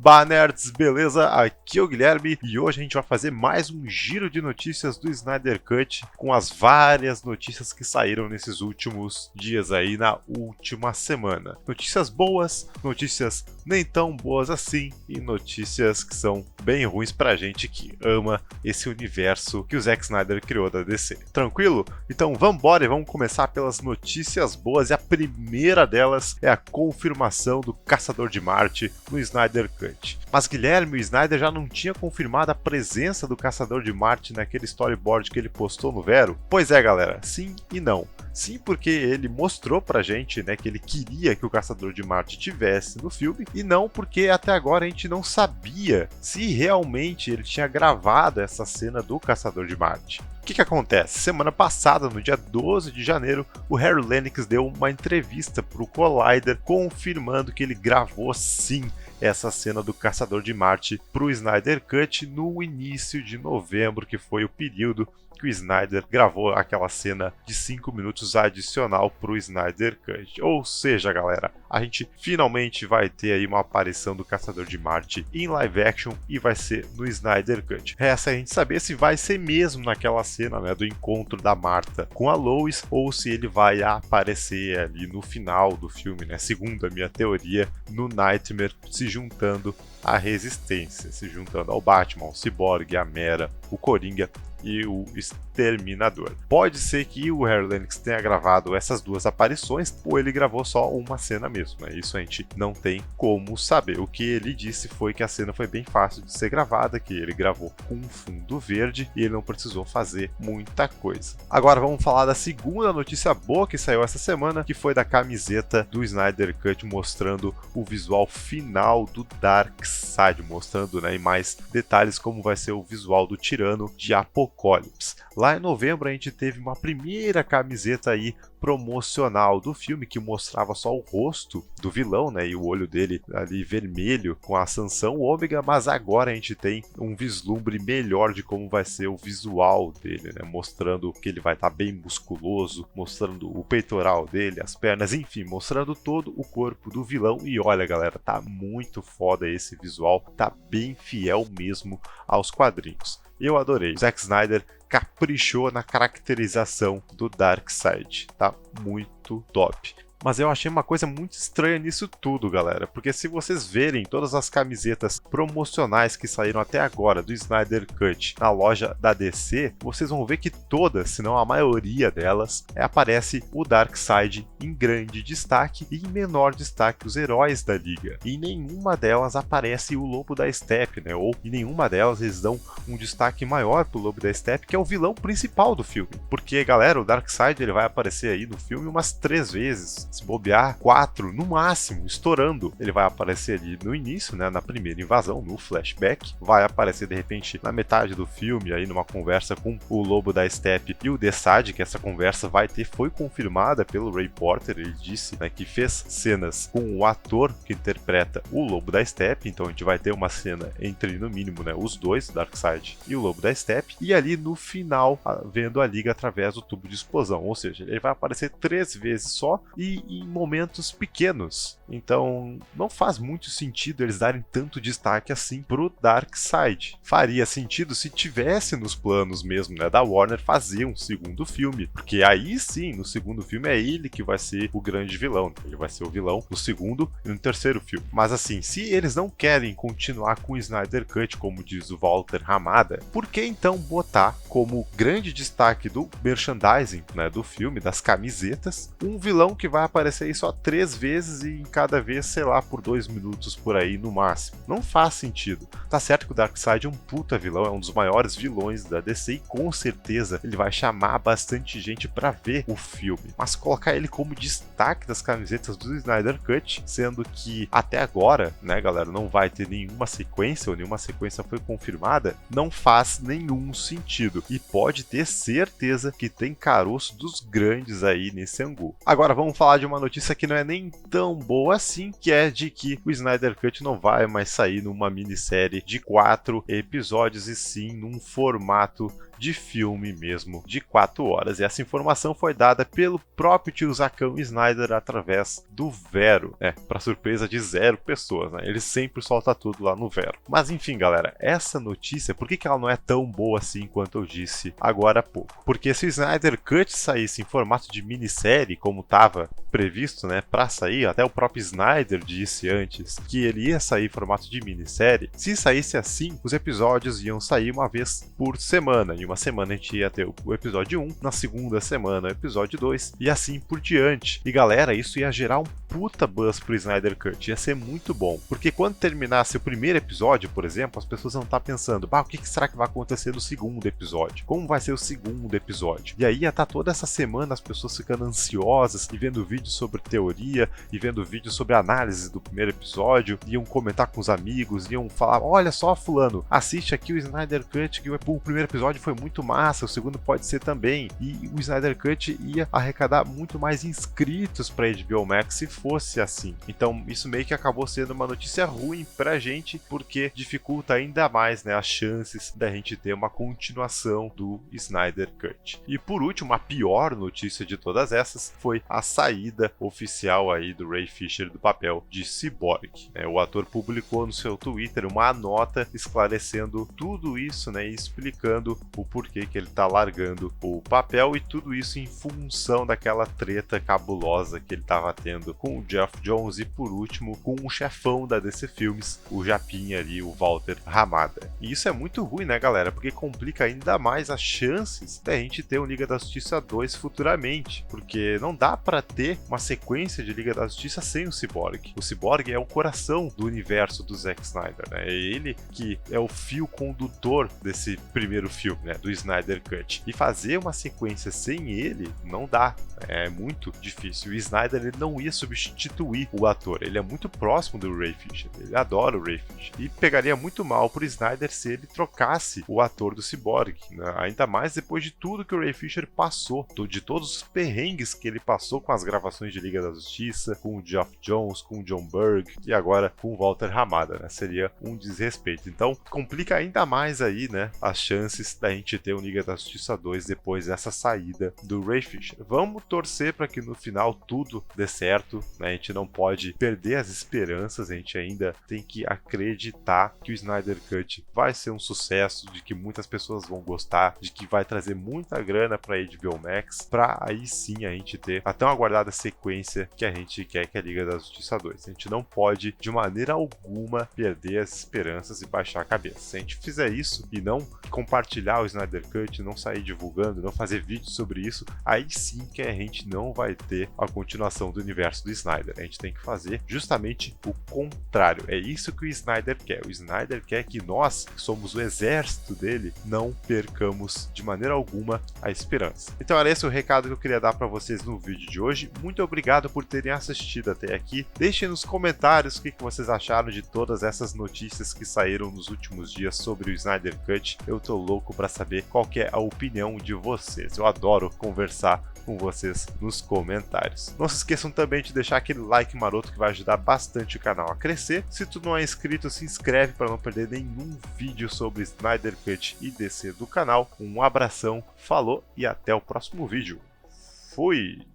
Oba, nerds, beleza? Aqui é o Guilherme e hoje a gente vai fazer mais um giro de notícias do Snyder Cut com as várias notícias que saíram nesses últimos dias aí, na última semana. Notícias boas, notícias nem tão boas assim e notícias que são bem ruins pra gente que ama esse universo que o Zack Snyder criou da DC. Tranquilo? Então vambora e vamos começar pelas notícias boas e a primeira delas é a confirmação do Caçador de Marte no Snyder Cut. Mas Guilherme, o Snyder já não tinha confirmado a presença do Caçador de Marte naquele storyboard que ele postou no Vero? Pois é, galera, sim e não. Sim, porque ele mostrou pra gente, né, que ele queria que o Caçador de Marte tivesse no filme, e não porque até agora a gente não sabia se realmente ele tinha gravado essa cena do Caçador de Marte. O que acontece? Semana passada, no dia 12 de janeiro, o Harry Lennix deu uma entrevista para o Collider confirmando que ele gravou sim essa cena do Caçador de Marte para o Snyder Cut no início de novembro, que foi o período que o Snyder gravou aquela cena de 5 minutos adicional para o Snyder Cut. Ou seja, galera, a gente finalmente vai ter aí uma aparição do Caçador de Marte em live action e vai ser no Snyder Cut. Resta a gente saber se vai ser mesmo naquela cena, né, do encontro da Martha com a Lois, ou se ele vai aparecer ali no final do filme, né, segundo a minha teoria, no Nightmare, se juntando à Resistência, se juntando ao Batman, ao Cyborg, a Mera, o Coringa e o Exterminador. Pode ser que o Harry Lennix tenha gravado essas duas aparições ou ele gravou só uma cena mesmo, né? Isso a gente não tem como saber. O que ele disse foi que a cena foi bem fácil de ser gravada, que ele gravou com um fundo verde e ele não precisou fazer muita coisa. Agora vamos falar da segunda notícia boa que saiu essa semana, que foi da camiseta do Snyder Cut mostrando o visual final do Darkseid, mostrando, né, em mais detalhes como vai ser o visual do Tirano de Apocalipse. Lá em novembro a gente teve uma primeira camiseta aí promocional do filme que mostrava só o rosto do vilão, né, e o olho dele ali vermelho com a Sansão Ômega, mas agora a gente tem um vislumbre melhor de como vai ser o visual dele, né, mostrando que ele vai estar bem musculoso, mostrando o peitoral dele, as pernas, enfim, mostrando todo o corpo do vilão. E olha, galera, tá muito foda esse visual, tá bem fiel mesmo aos quadrinhos. Eu adorei. O Zack Snyder caprichou na caracterização do Darkseid. Tá muito top. Mas eu achei uma coisa muito estranha nisso tudo, galera, porque se vocês verem todas as camisetas promocionais que saíram até agora do Snyder Cut na loja da DC, vocês vão ver que todas, se não a maioria delas, aparece o Darkseid em grande destaque e em menor destaque os heróis da liga. E em nenhuma delas aparece o Lobo da Steppe, né? Ou em nenhuma delas eles dão um destaque maior pro Lobo da Steppe, que é o vilão principal do filme. Porque, galera, o Darkseid ele vai aparecer aí no filme umas 3 vezes. Se bobear, 4 no máximo, estourando. Ele vai aparecer ali no início, né, na primeira invasão, no flashback. Vai aparecer de repente na metade do filme, aí numa conversa com o Lobo da Steppe e o Desaad, que essa conversa foi confirmada pelo Ray Porter. Ele disse, né, que fez cenas com o ator que interpreta o Lobo da Steppe. Então a gente vai ter uma cena entre, no mínimo, né, os dois, Darkseid e o Lobo da Steppe. E ali no final, vendo a liga através do tubo de explosão. Ou seja, ele vai aparecer 3 vezes só e em momentos pequenos. Então não faz muito sentido eles darem tanto destaque assim pro Darkseid. Faria sentido se tivesse nos planos mesmo, né, da Warner fazer um segundo filme, porque aí sim, no segundo filme é ele que vai ser o grande vilão. Ele vai ser o vilão no segundo e no terceiro filme. Mas assim, se eles não querem continuar com o Snyder Cut, como diz o Walter Hamada, por que então botar como grande destaque do merchandising, né, do filme, das camisetas, um vilão que vai aparecer aí só 3 vezes e em cada vez, sei lá, por 2 minutos por aí no máximo? Não faz sentido. Tá certo que o Darkseid é um puta vilão, é um dos maiores vilões da DC e com certeza ele vai chamar bastante gente pra ver o filme, mas colocar ele como destaque das camisetas do Snyder Cut, sendo que até agora, né, galera, não vai ter nenhuma sequência ou nenhuma sequência foi confirmada, não faz nenhum sentido e pode ter certeza que tem caroço dos grandes aí nesse angu. Agora vamos falar de uma notícia que não é nem tão boa assim, que é de que o Snyder Cut não vai mais sair numa minissérie de 4 episódios e sim num formato de filme mesmo de 4 horas. E essa informação foi dada pelo próprio tiozacão Snyder através do Vero, para surpresa de 0 pessoas, né? Ele sempre solta tudo lá no Vero. Mas enfim, galera, essa notícia, por que ela não é tão boa assim quanto eu disse agora há pouco? Porque se o Snyder Cut saísse em formato de minissérie, como estava previsto, né, para sair, até o próprio Snyder disse antes que ele ia sair em formato de minissérie. Se saísse assim, os episódios iam sair uma vez por semana. Em uma semana a gente ia ter o episódio 1, na segunda semana o episódio 2 e assim por diante. E galera, isso ia gerar um puta buzz pro Snyder Cut, ia ser muito bom. Porque quando terminasse o primeiro episódio, por exemplo, as pessoas vão estar pensando, o que será que vai acontecer no segundo episódio? Como vai ser o segundo episódio? E aí ia estar toda essa semana as pessoas ficando ansiosas e vendo vídeos sobre teoria e vendo vídeos sobre análise do primeiro episódio, iam comentar com os amigos, iam falar, olha só fulano, assiste aqui o Snyder Cut, que o primeiro episódio foi muito massa, o segundo pode ser também. E o Snyder Cut ia arrecadar muito mais inscritos para HBO Max se fosse assim. Então isso meio que acabou sendo uma notícia ruim pra gente, porque dificulta ainda mais, né, as chances da gente ter uma continuação do Snyder Cut. E por último, a pior notícia de todas essas foi a saída oficial aí do Ray Fisher do papel de Cyborg. O ator publicou no seu Twitter uma nota esclarecendo tudo isso, né, e explicando o porquê que ele tá largando o papel, e tudo isso em função daquela treta cabulosa que ele tava tendo com o Geoff Johns e por último com o chefão da DC Filmes, o Japinha ali, o Walter Hamada. E isso é muito ruim, né, galera, porque complica ainda mais as chances da gente ter um Liga da Justiça 2 futuramente, porque não dá pra ter uma sequência de Liga da Justiça sem o Cyborg. O Cyborg é o coração do universo do Zack Snyder, né? É ele que é o fio condutor desse primeiro filme, né, do Snyder Cut. E fazer uma sequência sem ele não dá, é muito difícil. O Snyder ele não ia substituir o ator, ele é muito próximo do Ray Fisher, ele adora o Ray Fisher. E pegaria muito mal pro Snyder se ele trocasse o ator do Cyborg, né? Ainda mais depois de tudo que o Ray Fisher passou, de todos os perrengues que ele passou com as gravações de Liga da Justiça, com o Geoff Johns, com o John Berg e agora com o Walter Hamada, né? Seria um desrespeito. Então complica ainda mais aí, né, as chances da gente ter um Liga da Justiça 2 depois dessa saída do Ray Fisher. Vamos torcer para que no final tudo dê certo, né? A gente não pode perder as esperanças, a gente ainda tem que acreditar que o Snyder Cut vai ser um sucesso, de que muitas pessoas vão gostar, de que vai trazer muita grana para HBO Max, para aí sim a gente ter a tão aguardada sequência que a gente quer, que é a Liga da Justiça 2. A gente não pode de maneira alguma perder as esperanças e baixar a cabeça. Se a gente fizer isso e não compartilhar o Snyder Cut, não sair divulgando, não fazer vídeos sobre isso, aí sim que a gente não vai ter a continuação do universo do Snyder. A gente tem que fazer justamente o contrário. É isso que o Snyder quer. O Snyder quer que nós, que somos o exército dele, não percamos de maneira alguma a esperança. Então era esse o recado que eu queria dar para vocês no vídeo de hoje. Muito obrigado por terem assistido até aqui. Deixem nos comentários o que vocês acharam de todas essas notícias que saíram nos últimos dias sobre o Snyder Cut. Eu tô louco para saber qual que é a opinião de vocês. Eu adoro conversar com vocês nos comentários. Não se esqueçam também de deixar aquele like maroto que vai ajudar bastante o canal a crescer. Se tu não é inscrito, se inscreve para não perder nenhum vídeo sobre Snyder Cut e DC do canal. Um abração, falou e até o próximo vídeo. Fui!